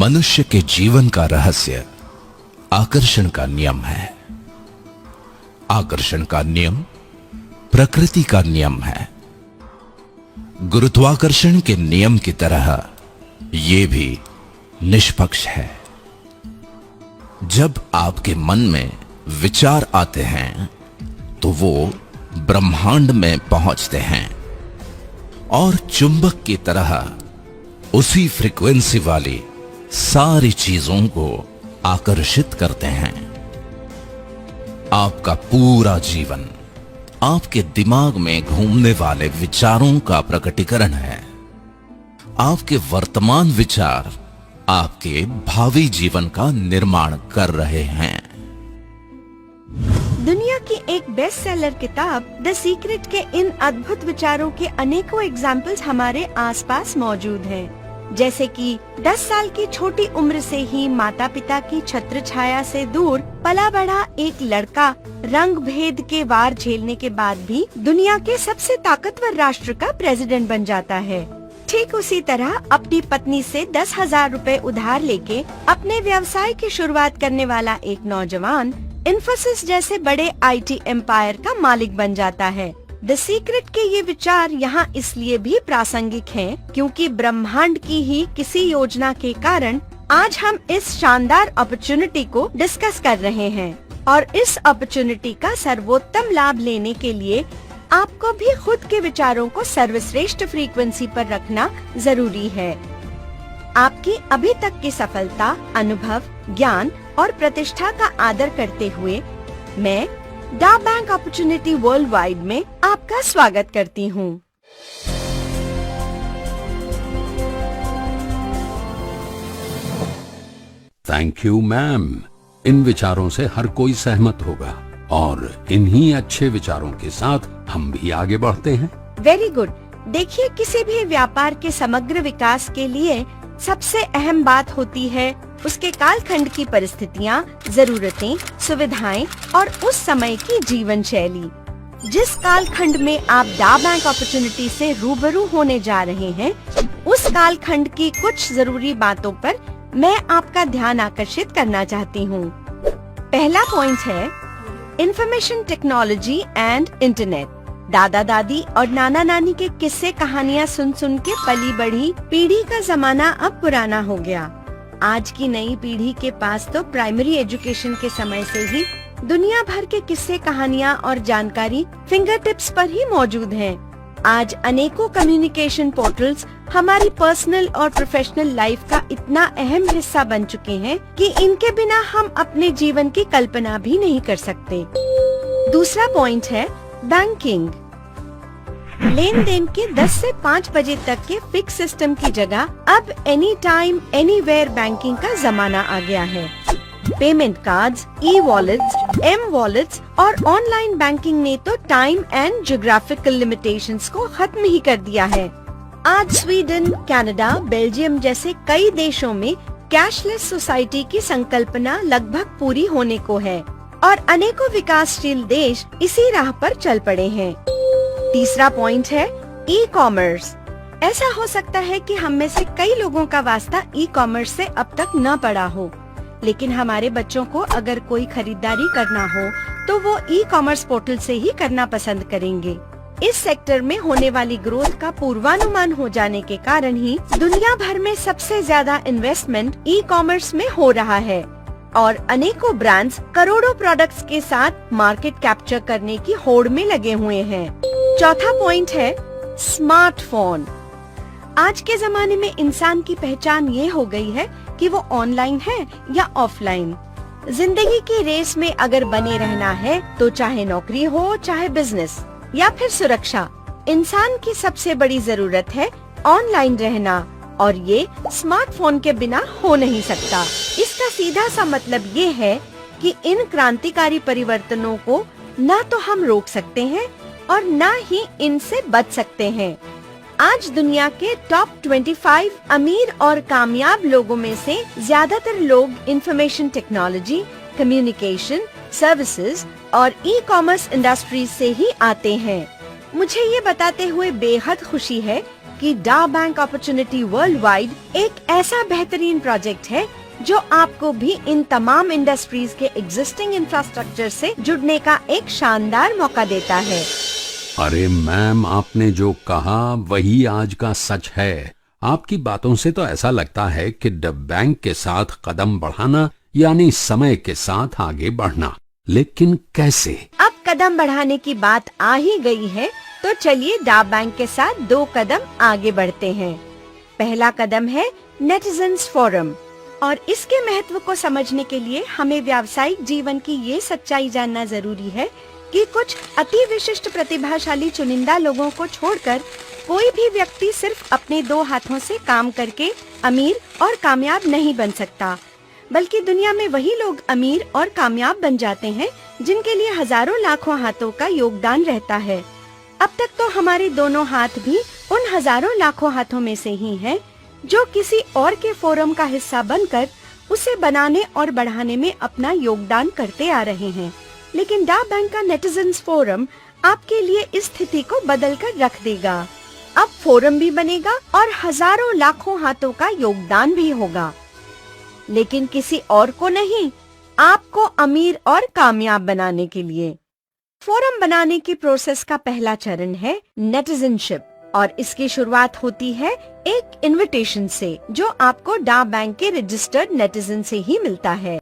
मनुष्य के जीवन का रहस्य आकर्षण का नियम है। आकर्षण का नियम प्रकृति का नियम है। गुरुत्वाकर्षण के नियम की तरह यह भी निष्पक्ष है। जब आपके मन में विचार आते हैं तो वो ब्रह्मांड में पहुंचते हैं और चुंबक की तरह उसी फ्रीक्वेंसी वाली सारी चीजों को आकर्षित करते हैं। आपका पूरा जीवन आपके दिमाग में घूमने वाले विचारों का प्रकटीकरण है। आपके वर्तमान विचार आपके भावी जीवन का निर्माण कर रहे हैं। दुनिया की एक बेस्ट सेलर किताब द सीक्रेट के इन अद्भुत विचारों के अनेकों एग्जाम्पल्स हमारे आसपास मौजूद हैं। जैसे कि 10 साल की छोटी उम्र से ही माता पिता की छत्र छाया से दूर पला बड़ा एक लड़का रंग भेद के वार झेलने के बाद भी दुनिया के सबसे ताकतवर राष्ट्र का प्रेसिडेंट बन जाता है। ठीक उसी तरह अपनी पत्नी से 10,000 रुपए उधार लेके अपने व्यवसाय की शुरुआत करने वाला एक नौजवान इन्फोसिस जैसे बड़े IT एम्पायर का मालिक बन जाता है। द सीक्रेट के ये विचार यहाँ इसलिए भी प्रासंगिक हैं क्योंकि ब्रह्मांड की ही किसी योजना के कारण आज हम इस शानदार अपॉर्चुनिटी को डिस्कस कर रहे हैं और इस अपॉर्चुनिटी का सर्वोत्तम लाभ लेने के लिए आपको भी खुद के विचारों को सर्वश्रेष्ठ फ्रीक्वेंसी पर रखना जरूरी है। आपकी अभी तक की सफलता, अनुभव, ज्ञान और प्रतिष्ठा का आदर करते हुए मैं डा बैंक अपॉर्चुनिटी वर्ल्ड वाइड में आपका स्वागत करती हूँ। Thank you ma'am. इन विचारों से हर कोई सहमत होगा और इन्हीं अच्छे विचारों के साथ हम भी आगे बढ़ते हैं। Very good. देखिए, किसी भी व्यापार के समग्र विकास के लिए सबसे अहम बात होती है उसके कालखंड की परिस्थितियाँ, जरूरतें, सुविधाएं और उस समय की जीवन शैली। जिस कालखंड में आप डा बैंक अपॉर्चुनिटी से रूबरू होने जा रहे हैं, उस कालखंड की कुछ जरूरी बातों पर मैं आपका ध्यान आकर्षित करना चाहती हूँ। पहला पॉइंट है इंफॉर्मेशन टेक्नोलॉजी एंड इंटरनेट। दादा दादी और नाना नानी के किस्से कहानियाँ सुन सुन के पली बढ़ी पीढ़ी का जमाना अब पुराना हो गया। आज की नई पीढ़ी के पास तो प्राइमरी एजुकेशन के समय से ही दुनिया भर के किस्से कहानियाँ और जानकारी फिंगर टिप्स पर ही मौजूद हैं। आज अनेकों कम्युनिकेशन पोर्टल्स हमारी पर्सनल और प्रोफेशनल लाइफ का इतना अहम हिस्सा बन चुके हैं कि इनके बिना हम अपने जीवन की कल्पना भी नहीं कर सकते। दूसरा पॉइंट है बैंकिंग। लेन देन के 10 से 5 बजे तक के फिक्स सिस्टम की जगह अब एनी टाइम एनीवेयर बैंकिंग का जमाना आ गया है। पेमेंट कार्ड्स, ई-वॉलेट्स, एम-वॉलेट्स और ऑनलाइन बैंकिंग ने तो टाइम एंड ज्योग्राफिकल लिमिटेशंस को खत्म ही कर दिया है। आज स्वीडन, कनाडा, बेल्जियम जैसे कई देशों में कैशलेस सोसाइटी की संकल्पना लगभग पूरी होने को है और अनेकों विकासशील देश इसी राह पर चल पड़े हैं। तीसरा पॉइंट है ई कॉमर्स। ऐसा हो सकता है कि हम में से कई लोगों का वास्ता ई कॉमर्स से अब तक न पड़ा हो, लेकिन हमारे बच्चों को अगर कोई खरीदारी करना हो तो वो ई कॉमर्स पोर्टल से ही करना पसंद करेंगे। इस सेक्टर में होने वाली ग्रोथ का पूर्वानुमान हो जाने के कारण ही दुनिया भर में सबसे ज्यादा इन्वेस्टमेंट ई कॉमर्स में हो रहा है और अनेकों ब्रांड्स करोड़ों प्रोडक्ट्स के साथ मार्केट कैप्चर करने की होड़ में लगे हुए हैं। चौथा पॉइंट है स्मार्टफोन। आज के जमाने में इंसान की पहचान ये हो गई है कि वो ऑनलाइन है या ऑफलाइन। जिंदगी की रेस में अगर बने रहना है तो चाहे नौकरी हो, चाहे बिजनेस या फिर सुरक्षा, इंसान की सबसे बड़ी जरूरत है ऑनलाइन रहना और ये स्मार्टफोन के बिना हो नहीं सकता। इसका सीधा सा मतलब ये है कि इन क्रांतिकारी परिवर्तनों को न तो हम रोक सकते हैं और न ही इनसे बच सकते हैं। आज दुनिया के टॉप 25 अमीर और कामयाब लोगों में से ज्यादातर लोग इंफॉर्मेशन टेक्नोलॉजी, कम्युनिकेशन, सर्विसेज और ई कॉमर्स इंडस्ट्रीज से ही आते हैं। मुझे ये बताते हुए बेहद खुशी है कि डा बैंक अपॉर्चुनिटी वर्ल्ड वाइड एक ऐसा बेहतरीन प्रोजेक्ट है जो आपको भी इन तमाम इंडस्ट्रीज के एग्जिस्टिंग इंफ्रास्ट्रक्चर से जुड़ने का एक शानदार मौका देता है। अरे मैम, आपने जो कहा वही आज का सच है। आपकी बातों से तो ऐसा लगता है कि द बैंक के साथ कदम बढ़ाना यानी समय के साथ आगे बढ़ना, लेकिन कैसे? अब कदम बढ़ाने की बात आ ही गई है तो चलिए डा बैंक के साथ 2 कदम आगे बढ़ते हैं। पहला कदम है नेटिजन्स फोरम, और इसके महत्व को समझने के लिए हमें व्यावसायिक जीवन की ये सच्चाई जानना जरूरी है कि कुछ अति विशिष्ट प्रतिभाशाली चुनिंदा लोगों को छोड़कर कोई भी व्यक्ति सिर्फ अपने 2 हाथों से काम करके अमीर और कामयाब नहीं बन सकता, बल्कि दुनिया में वही लोग अमीर और कामयाब बन जाते हैं जिनके लिए हजारों लाखों हाथों का योगदान रहता है। अब तक तो हमारे दोनों हाथ भी उन हजारों लाखों हाथों में से ही हैं, जो किसी और के फोरम का हिस्सा बनकर उसे बनाने और बढ़ाने में अपना योगदान करते आ रहे हैं। लेकिन डा बैंक का नेटिजन्स फोरम आपके लिए इस स्थिति को बदल कर रख देगा। अब फोरम भी बनेगा और हजारों लाखों हाथों का योगदान भी होगा, लेकिन किसी और को नहीं, आपको अमीर और कामयाब बनाने के लिए। फोरम बनाने की प्रोसेस का पहला चरण है नेटिजनशिप, और इसकी शुरुआत होती है एक इनविटेशन से जो आपको डा बैंक के रजिस्टर्ड नेटिजन से ही मिलता है।